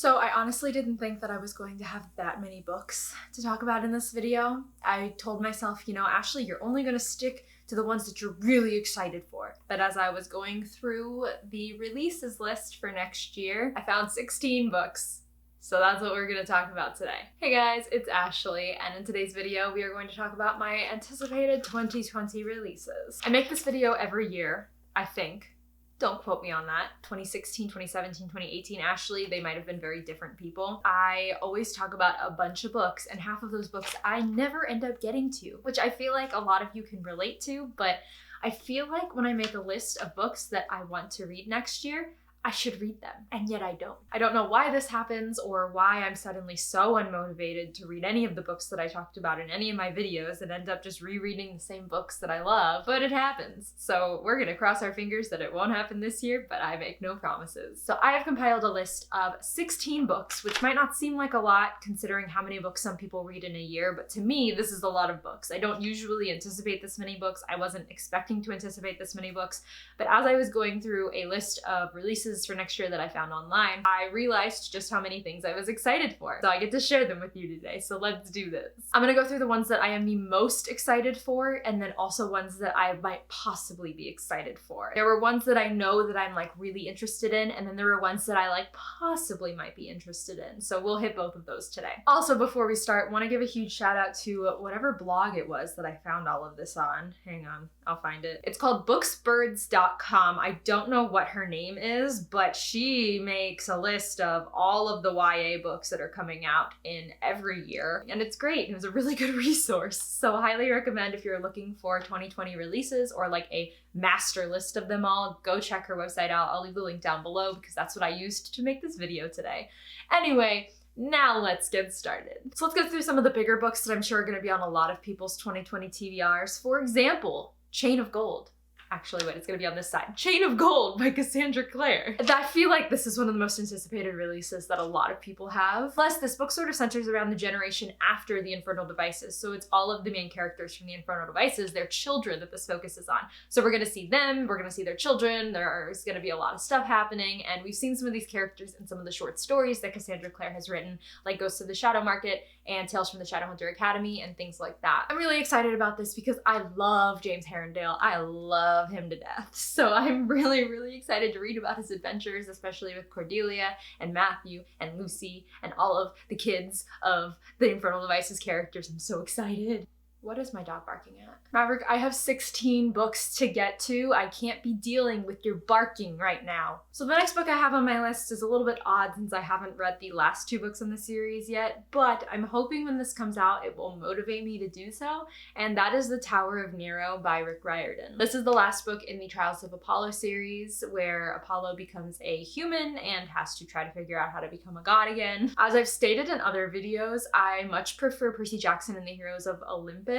So I honestly didn't think that I was going to have that many books to talk about in this video. I told myself, you know, Ashley, you're only gonna stick to the ones that you're really excited for. But as I was going through the releases list for next year, I found 16 books. So that's what we're gonna talk about today. Hey guys, it's Ashley, and in today's video, we are going to talk about my anticipated 2020 releases. I make this video every year, I think. Don't quote me on that. 2016, 2017, 2018, Ashley, they might have been very different people. I always talk about a bunch of books, and half of those books I never end up getting to, which I feel like a lot of you can relate to, but I feel like when I make a list of books that I want to read next year, I should read them, and yet I don't. I don't know why this happens or why I'm suddenly so unmotivated to read any of the books that I talked about in any of my videos and end up just rereading the same books that I love, but it happens. So we're gonna cross our fingers that it won't happen this year, but I make no promises. So I have compiled a list of 16 books, which might not seem like a lot considering how many books some people read in a year, but to me, this is a lot of books. I don't usually anticipate this many books. I wasn't expecting to anticipate this many books, but as I was going through a list of releases for next year that I found online, I realized just how many things I was excited for. So I get to share them with you today, so let's do this. I'm gonna go through the ones that I am the most excited for, and then also ones that I might possibly be excited for. There were ones that I know that I'm like really interested in, and then there were ones that I like possibly might be interested in. So we'll hit both of those today. Also, before we start, want to give a huge shout out to whatever blog it was that I found all of this on. Hang on, I'll find it. It's called booksbirds.com. I don't know what her name is, but she makes a list of all of the YA books that are coming out in every year, and it's great. It was a really good resource, so I highly recommend if you're looking for 2020 releases or like a master list of them all, go check her website out. I'll leave the link down below because that's what I used to make this video today. Anyway, now let's get started. So let's go through some of the bigger books that I'm sure are going to be on a lot of people's 2020 TBRs. For example, Chain of Gold. Actually, wait, it's gonna be on this side. Chain of Gold by Cassandra Clare. I feel like this is one of the most anticipated releases that a lot of people have. Plus, this book sort of centers around the generation after the Infernal Devices. So it's all of the main characters from the Infernal Devices, their children that this focuses on. So we're gonna see them, we're gonna see their children, there's gonna be a lot of stuff happening, and we've seen some of these characters in some of the short stories that Cassandra Clare has written, like Ghosts of the Shadow Market and Tales from the Shadowhunter Academy and things like that. I'm really excited about this because I love James Herondale. I love him to death. So I'm really, really excited to read about his adventures, especially with Cordelia and Matthew and Lucy and all of the kids of the Infernal Devices characters. I'm so excited. What is my dog barking at? Maverick, I have 16 books to get to. I can't be dealing with your barking right now. So the next book I have on my list is a little bit odd since I haven't read the last 2 books in the series yet, but I'm hoping when this comes out it will motivate me to do so, and that is The Tower of Nero by Rick Riordan. This is the last book in the Trials of Apollo series where Apollo becomes a human and has to try to figure out how to become a god again. As I've stated in other videos, I much prefer Percy Jackson and the Heroes of Olympus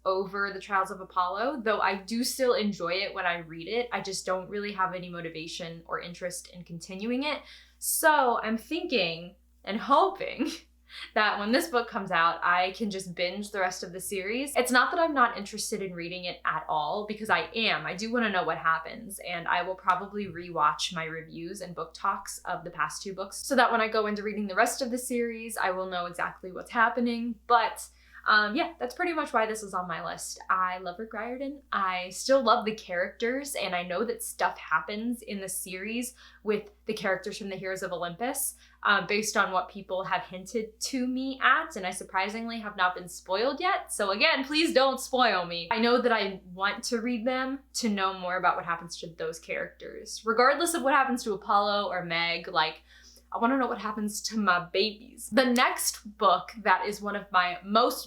over the Trials of Apollo, though I do still enjoy it when I read it. I just don't really have any motivation or interest in continuing it. So I'm thinking and hoping that when this book comes out, I can just binge the rest of the series. It's not that I'm not interested in reading it at all, because I am. I do want to know what happens, and I will probably rewatch my reviews and book talks of the past 2 books so that when I go into reading the rest of the series, I will know exactly what's happening. But yeah, that's pretty much why this is on my list. I love Rick Riordan. I still love the characters, and I know that stuff happens in the series with the characters from the Heroes of Olympus based on what people have hinted to me at, and I surprisingly have not been spoiled yet. So again, please don't spoil me. I know that I want to read them to know more about what happens to those characters. Regardless of what happens to Apollo or Meg, like, I want to know what happens to my babies. The next book that is one of my most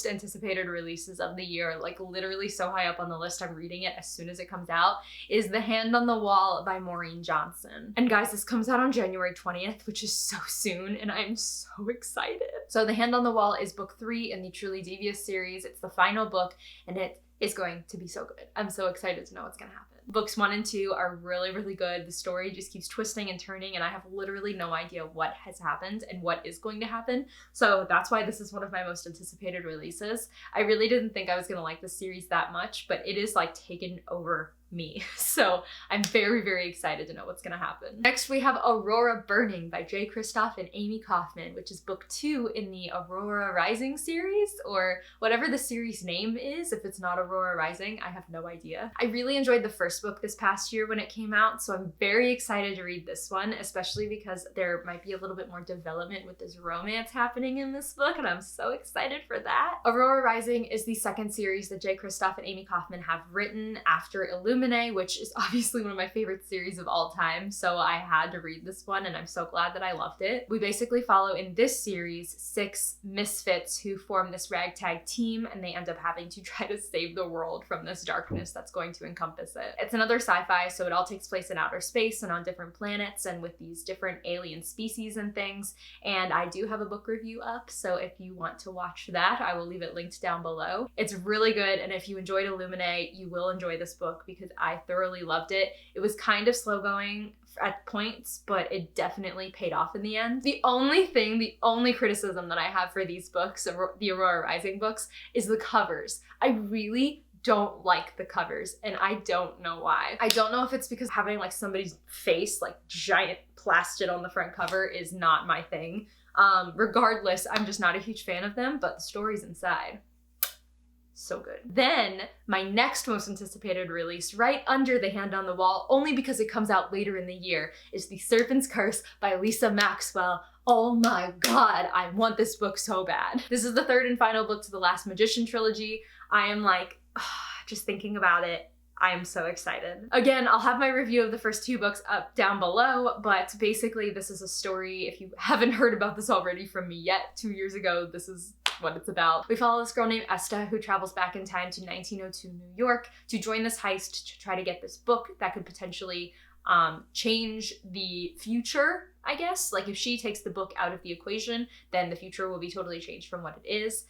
anticipated releases of the year, like literally so high up on the list, I'm reading it as soon as it comes out, is The Hand on the Wall by Maureen Johnson. And guys, this comes out on January 20th, which is so soon, and I'm so excited. So The Hand on the Wall is book 3 in the Truly Devious series. It's the final book, and it is going to be so good. I'm so excited to know what's gonna happen. Books 1 and 2 are really, really good. The story just keeps twisting and turning, and I have literally no idea what has happened and what is going to happen. So that's why this is one of my most anticipated releases. I really didn't think I was gonna like this series that much, but it is like taken over me. So I'm very, very excited to know what's gonna happen. Next, we have Aurora Burning by J. Kristoff and Amy Kaufman, which is book 2 in the Aurora Rising series, or whatever the series name is. If it's not Aurora Rising, I have no idea. I really enjoyed the first book this past year when it came out, so I'm very excited to read this one, especially because there might be a little bit more development with this romance happening in this book, and I'm so excited for that. Aurora Rising is the second series that J. Kristoff and Amy Kaufman have written after Illuminae, which is obviously one of my favorite series of all time, so I had to read this one, and I'm so glad that I loved it. We basically follow in this series 6 misfits who form this ragtag team, and they end up having to try to save the world from this darkness that's going to encompass it. It's another sci-fi, so it all takes place in outer space and on different planets and with these different alien species and things, and I do have a book review up, so if you want to watch that, I will leave it linked down below. It's really good, and if you enjoyed Illuminae, you will enjoy this book because I thoroughly loved it. It was kind of slow going at points, but it definitely paid off in the end. The only criticism that I have for these books, the Aurora Rising books, is the covers. I really don't like the covers, and I don't know why. I don't know if it's because having like somebody's face like giant plastered on the front cover is not my thing. Regardless, I'm just not a huge fan of them, but the stories inside, so good. Then my next most anticipated release, right under The Hand on the Wall, only because it comes out later in the year, is The Serpents Curse by Lisa Maxwell. Oh my god, I want this book so bad. This is the third and final book to the Last Magician trilogy. I am like, just thinking about it, I am so excited. Again, I'll have my review of the first 2 books up down below, but basically this is a story, if you haven't heard about this already from me yet, 2 years ago, this is what it's about. We follow this girl named Esta who travels back in time to 1902 New York to join this heist to try to get this book that could potentially change the future, I guess. Like if she takes the book out of the equation, then the future will be totally changed from what it is.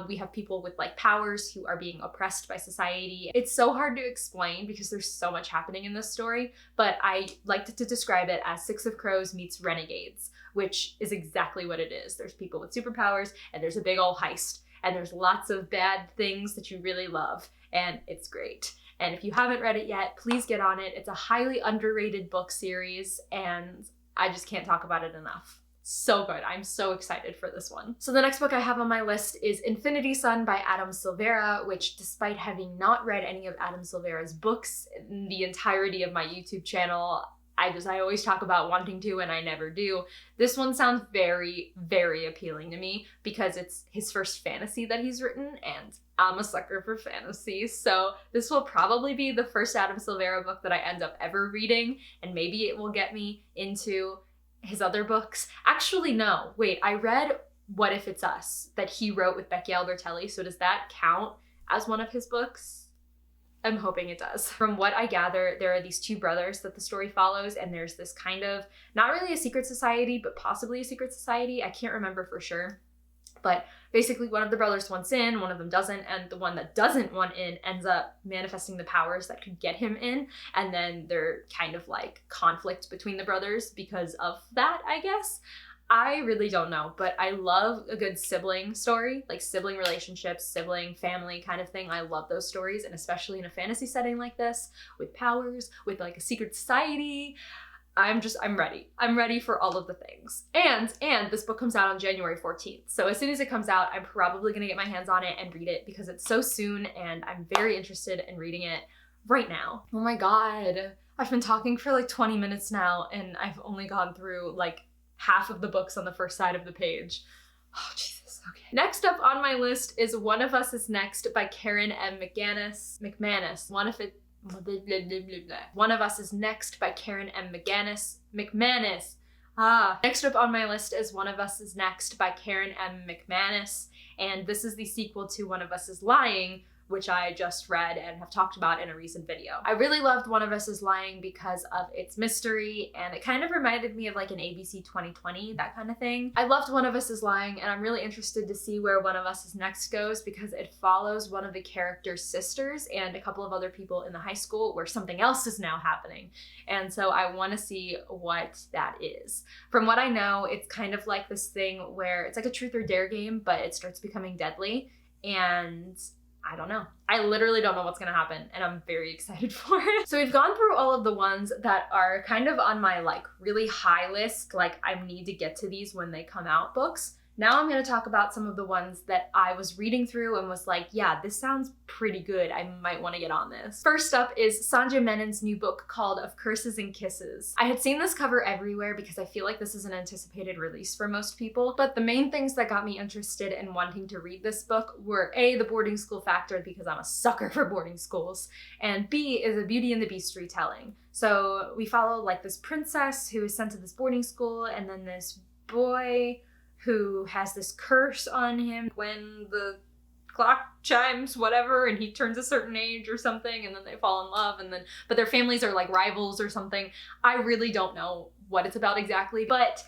We have people with like powers who are being oppressed by society. It's so hard to explain because there's so much happening in this story, but I like to describe it as Six of Crows meets Renegades, which is exactly what it is. There's people with superpowers, and there's a big old heist, and there's lots of bad things that you really love, and it's great. And if you haven't read it yet, please get on it. It's a highly underrated book series, and I just can't talk about it enough. So good. I'm so excited for this one. So the next book I have on my list is Infinity Sun by Adam Silvera, which despite having not read any of Adam Silvera's books in the entirety of my YouTube channel, I always talk about wanting to and I never do. This one sounds very, very appealing to me because it's his first fantasy that he's written, and I'm a sucker for fantasy. So this will probably be the first Adam Silvera book that I end up ever reading, and maybe it will get me into his other books. Actually, no, wait, I read What If It's Us that he wrote with Becky Albertelli, so does that count as one of his books? I'm hoping it does. From what I gather, there are these 2 brothers that the story follows, and there's this kind of, not really a secret society, but possibly a secret society. I can't remember for sure. But basically one of the brothers wants in, one of them doesn't, and the one that doesn't want in ends up manifesting the powers that could get him in, and then they're kind of like conflict between the brothers because of that, I guess. I really don't know, but I love a good sibling story, like sibling relationships, sibling family kind of thing. I love those stories, and especially in a fantasy setting like this, with powers, with like a secret society. I'm ready. I'm ready for all of the things. And this book comes out on January 14th. So as soon as it comes out, I'm probably gonna get my hands on it and read it because it's so soon, and I'm very interested in reading it right now. Oh my God. I've been talking for like 20 minutes now, and I've only gone through like half of the books on the first side of the page. Oh, Jesus, okay. Next up on my list is One of Us is Next by Karen M. McManus. One of Us is Next by Karen M. McManus. Next up on my list is One of Us is Next by Karen M. McManus, and this is the sequel to One of Us is Lying, which I just read and have talked about in a recent video. I really loved One of Us is Lying because of its mystery, and it kind of reminded me of like an ABC 2020, that kind of thing. I loved One of Us is Lying, and I'm really interested to see where One of Us is Next goes because it follows one of the characters' sisters and a couple of other people in the high school where something else is now happening. And so I want to see what that is. From what I know, it's kind of like this thing where it's like a truth or dare game, but it starts becoming deadly, and I don't know. I literally don't know what's gonna happen, and I'm very excited for it. So we've gone through all of the ones that are kind of on my like really high list, like I need to get to these when they come out books. Now I'm going to talk about some of the ones that I was reading through and was like, yeah, this sounds pretty good. I might want to get on this. First up is Sanjay Menon's new book called Of Curses and Kisses. I had seen this cover everywhere because I feel like this is an anticipated release for most people, but the main things that got me interested in wanting to read this book were A, the boarding school factor because I'm a sucker for boarding schools, and B, is a Beauty and the Beast retelling. So we follow like this princess who is sent to this boarding school, and then this boy who has this curse on him when the clock chimes, whatever, and he turns a certain age or something, and then they fall in love, and then, but their families are like rivals or something. I really don't know what it's about exactly, but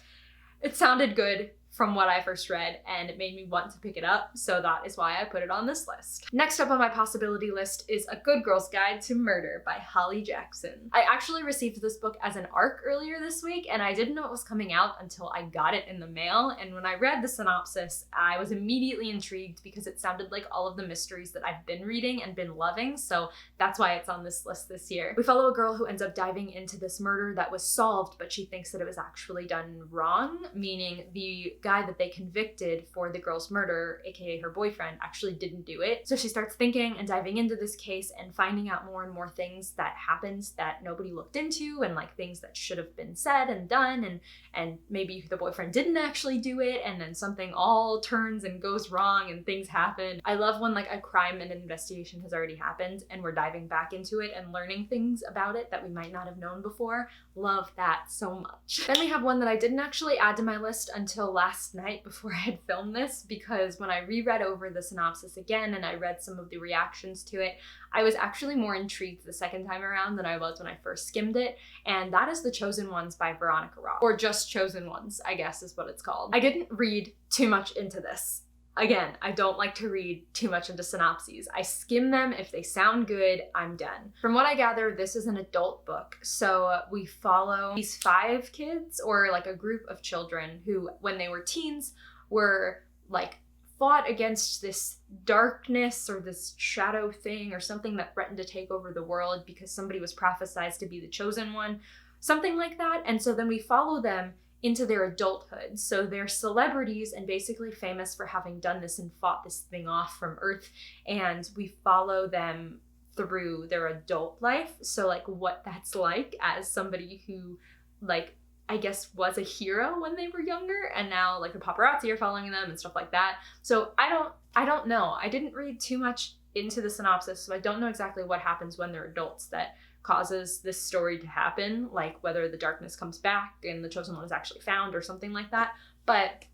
it sounded good from what I first read, and it made me want to pick it up, so that is why I put it on this list. Next up on my possibility list is A Good Girl's Guide to Murder by Holly Jackson. I actually received this book as an ARC earlier this week, and I didn't know it was coming out until I got it in the mail, and when I read the synopsis, I was immediately intrigued because it sounded like all of the mysteries that I've been reading and been loving, so that's why it's on this list this year. We follow a girl who ends up diving into this murder that was solved, but she thinks that it was actually done wrong, meaning the guy that they convicted for the girl's murder, aka her boyfriend, actually didn't do it. So she starts thinking and diving into this case and finding out more and more things that happened that nobody looked into, and like things that should have been said and done, and maybe the boyfriend didn't actually do it, and then something all turns and goes wrong and things happen. I love when like a crime and an investigation has already happened and we're diving back into it and learning things about it that we might not have known before. Love that so much. Then we have one that I didn't actually add to my list until last night before I had filmed this, because when I reread over the synopsis again and I read some of the reactions to it, I was actually more intrigued the second time around than I was when I first skimmed it, and that is The Chosen Ones by Veronica Roth, or just Chosen Ones, I guess is what it's called. I didn't read too much into this. Again, I don't like to read too much into synopses. I skim them. If they sound good, I'm done. From what I gather, this is an adult book. So we follow these 5 kids, or like a group of children who, when they were teens, were like fought against this darkness or this shadow thing or something that threatened to take over the world because somebody was prophesized to be the chosen one, something like that. And so then we follow them into their adulthood. So they're celebrities and basically famous for having done this and fought this thing off from Earth. And we follow them through their adult life. So like what that's like as somebody who like, I guess was a hero when they were younger, and now like the paparazzi are following them and stuff like that. So I don't know. I didn't read too much into the synopsis, so I don't know exactly what happens when they're adults that causes this story to happen, like whether the darkness comes back and the chosen one is actually found or something like that. But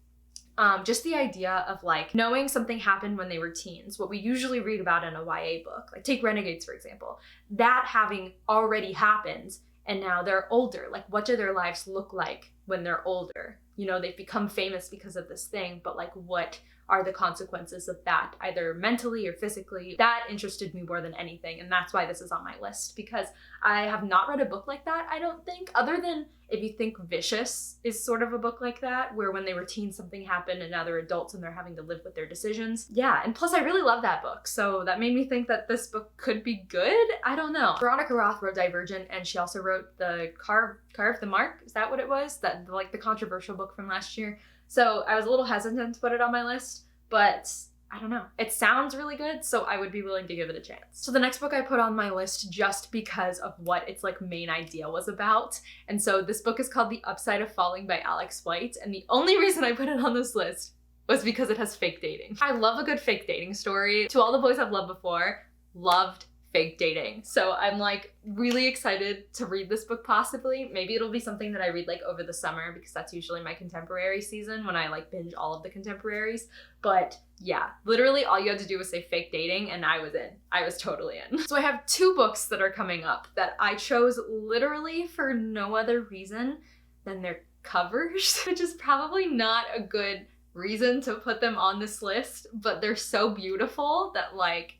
just the idea of like knowing something happened when they were teens, what we usually read about in a YA book, like take Renegades for example, that having already happened and now they're older, like what do their lives look like when they're older? You know, they've become famous because of this thing, but like what are the consequences of that, either mentally or physically? That interested me more than anything, and that's why this is on my list, because I have not read a book like that, I don't think, other than if you think Vicious is sort of a book like that, where when they were teens something happened and now they're adults and they're having to live with their decisions. Yeah, and plus I really love that book, so that made me think that this book could be good? I don't know. Veronica Roth wrote Divergent, and she also wrote the Carve the Mark, is that what it was? That like the controversial book from last year. So I was a little hesitant to put it on my list, but I don't know. It sounds really good, so I would be willing to give it a chance. So the next book I put on my list just because of what its like main idea was about. And so this book is called The Upside of Falling by Alex White, and the only reason I put it on this list was because it has fake dating. I love a good fake dating story. To all the boys I've loved before, loved fake dating. So I'm like really excited to read this book possibly. Maybe it'll be something that I read like over the summer, because that's usually my contemporary season when I like binge all of the contemporaries. But yeah, literally all you had to do was say fake dating and I was in. I was totally in. So I have 2 books that are coming up that I chose literally for no other reason than their covers, which is probably not a good reason to put them on this list, but they're so beautiful that like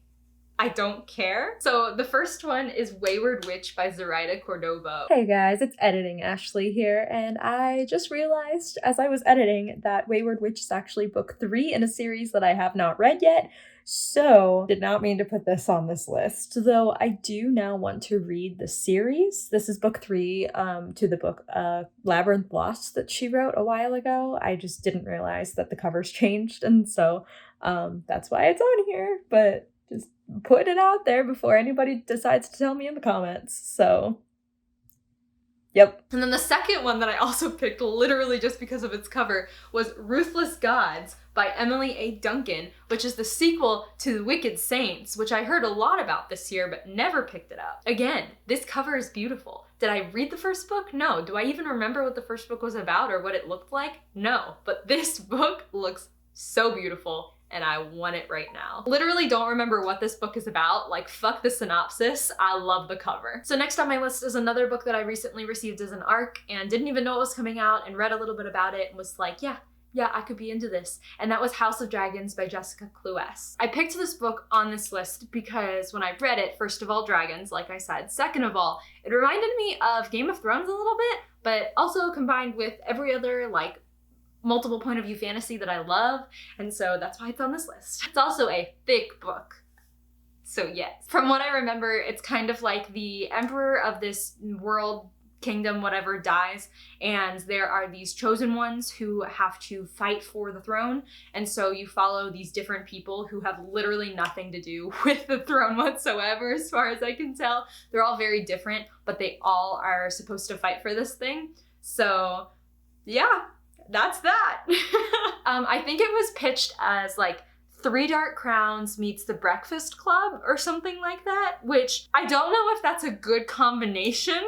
I don't care. So the first one is Wayward Witch by Zoraida Cordova. Hey guys, it's Editing Ashley here, and I just realized as I was editing that Wayward Witch is actually book 3 in a series that I have not read yet, so did not mean to put this on this list, though I do now want to read the series. This is book 3 to the book Labyrinth Lost that she wrote a while ago. I just didn't realize that the covers changed, and so that's why it's on here, but just put it out there before anybody decides to tell me in the comments. So, yep. And then the second one that I also picked literally just because of its cover was Ruthless Gods by Emily A. Duncan, which is the sequel to The Wicked Saints, which I heard a lot about this year but never picked it up. Again, this cover is beautiful. Did I read the first book? No. Do I even remember what the first book was about or what it looked like? No. But this book looks so beautiful, and I want it right now. Literally don't remember what this book is about. Like, fuck the synopsis. I love the cover. So next on my list is another book that I recently received as an ARC and didn't even know it was coming out, and read a little bit about it and was like, yeah, I could be into this. And that was House of Dragons by Jessica Cluess. I picked this book on this list because when I read it, first of all, dragons, like I said. Second of all, it reminded me of Game of Thrones a little bit, but also combined with every other, like, multiple point of view fantasy that I love, and so that's why it's on this list. It's also a thick book, so yes. From what I remember, it's kind of like the emperor of this world, kingdom, whatever, dies, and there are these chosen ones who have to fight for the throne, and so you follow these different people who have literally nothing to do with the throne whatsoever, as far as I can tell. They're all very different, but they all are supposed to fight for this thing, so yeah. That's that. I think it was pitched as like Three Dark Crowns meets The Breakfast Club or something like that, which I don't know if that's a good combination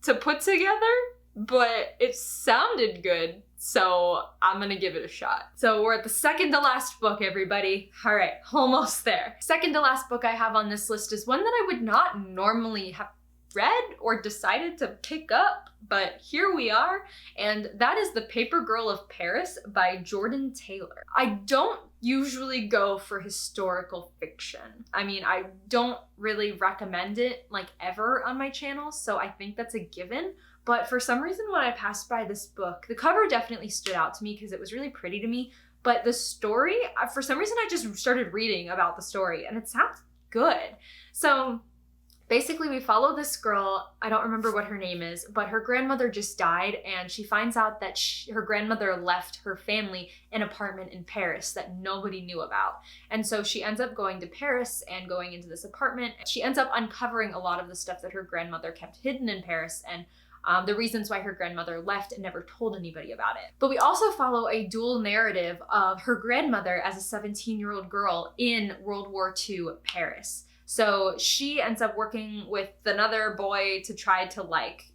to put together, but it sounded good, so I'm gonna give it a shot. So we're at the second to last book, everybody. All right, almost there. Second to last book I have on this list is one that I would not normally have read or decided to pick up, but here we are, and that is The Paper Girl of Paris by Jordan Taylor. I don't usually go for historical fiction. I mean, I don't really recommend it like ever on my channel, so I think that's a given. But for some reason when I passed by this book, the cover definitely stood out to me because it was really pretty to me, but the story, for some reason I just started reading about the story and it sounds good. So basically, we follow this girl, I don't remember what her name is, but her grandmother just died, and she finds out that her grandmother left her family an apartment in Paris that nobody knew about. And so she ends up going to Paris and going into this apartment. She ends up uncovering a lot of the stuff that her grandmother kept hidden in Paris, and the reasons why her grandmother left and never told anybody about it. But we also follow a dual narrative of her grandmother as a 17-year-old girl in World War II Paris. So she ends up working with another boy to try to like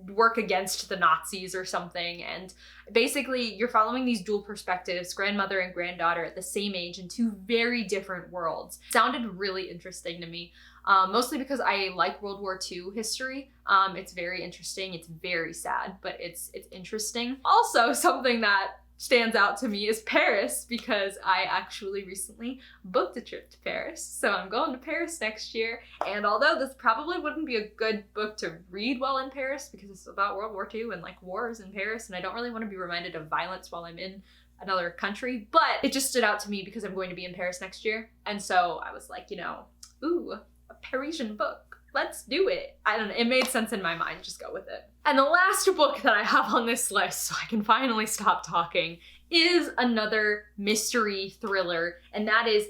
work against the Nazis or something. And basically you're following these dual perspectives, grandmother and granddaughter at the same age in two very different worlds. Sounded really interesting to me, mostly because I like World War II history. It's very interesting. It's very sad, but it's interesting. Also, something that stands out to me is Paris, because I actually recently booked a trip to Paris. So I'm going to Paris next year, and although this probably wouldn't be a good book to read while in Paris because it's about World War II and like wars in Paris, and I don't really want to be reminded of violence while I'm in another country, but it just stood out to me because I'm going to be in Paris next year. And so I was like, you know, ooh, a Parisian book. Let's do it. I don't know, it made sense in my mind, just go with it. And the last book that I have on this list, so I can finally stop talking, is another mystery thriller, and that is,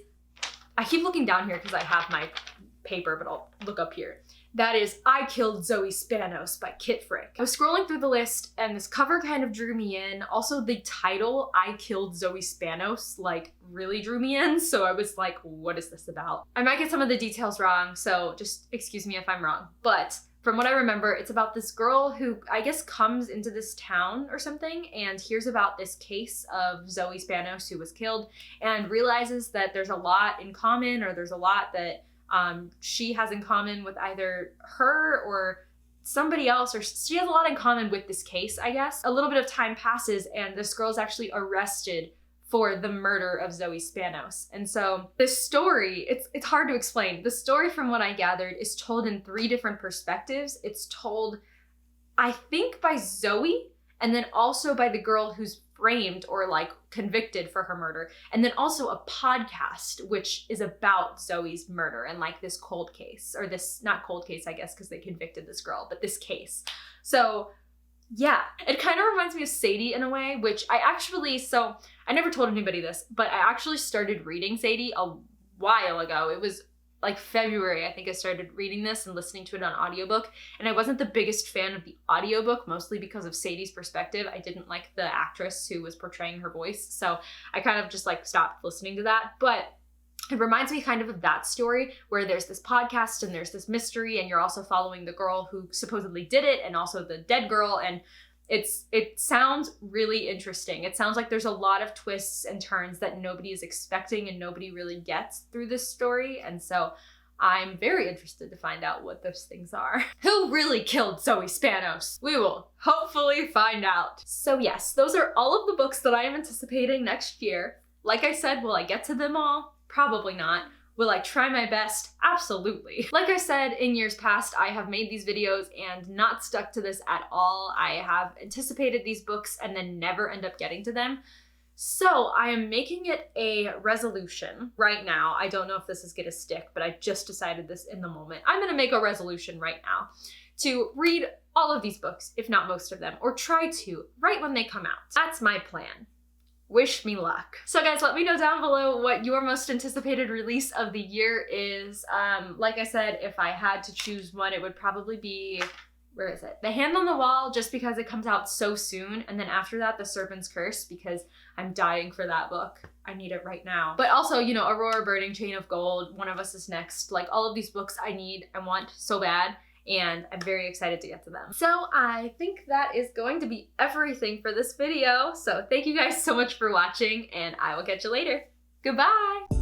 I keep looking down here because I have my paper, but I'll look up here. That is I Killed Zoey Spanos by Kit Frick. I was scrolling through the list and this cover kind of drew me in. Also the title, I Killed Zoey Spanos, like really drew me in. So I was like, what is this about? I might get some of the details wrong, so just excuse me if I'm wrong. But from what I remember, it's about this girl who I guess comes into this town or something and hears about this case of Zoey Spanos who was killed and realizes that there's a lot in common, or there's a lot that she has in common with either her or somebody else, or she has a lot in common with this case, I guess. A little bit of time passes and this girl is actually arrested for the murder of Zoey Spanos. And so this story, it's hard to explain. The story, from what I gathered, is told in 3 different perspectives. It's told, I think, by Zoey, and then also by the girl who's framed or like convicted for her murder, and then also a podcast which is about Zoey's murder and like this cold case, or this, not cold case, I guess, because they convicted this girl, but this case. So yeah, it kind of reminds me of Sadie in a way, which so I never told anybody this, but I actually started reading Sadie a while ago. It was like February, I think I started reading this and listening to it on audiobook, and I wasn't the biggest fan of the audiobook, mostly because of Sadie's perspective. I didn't like the actress who was portraying her voice, so I kind of just like stopped listening to that. But it reminds me kind of that story where there's this podcast and there's this mystery, and you're also following the girl who supposedly did it and also the dead girl, and it sounds really interesting. It sounds like there's a lot of twists and turns that nobody is expecting and nobody really gets through this story, and so I'm very interested to find out what those things are. Who really killed Zoey Spanos? We will hopefully find out. So yes, those are all of the books that I am anticipating next year. Like I said, will I get to them all? Probably not. Will I try my best? Absolutely. Like I said, in years past, I have made these videos and not stuck to this at all. I have anticipated these books and then never end up getting to them. So I am making it a resolution right now. I don't know if this is gonna stick, but I just decided this in the moment. I'm gonna make a resolution right now to read all of these books, if not most of them, or try to, right when they come out. That's my plan. Wish me luck. So guys, let me know down below what your most anticipated release of the year is. Like I said, if I had to choose one, it would probably be, where is it? The Hand on the Wall, just because it comes out so soon. And then after that, The Serpents Curse, because I'm dying for that book. I need it right now. But also, you know, Aurora Burning, Chain of Gold, One of Us is Next. Like, all of these books I need and want so bad, and I'm very excited to get to them. So I think that is going to be everything for this video. So thank you guys so much for watching, and I will catch you later. Goodbye!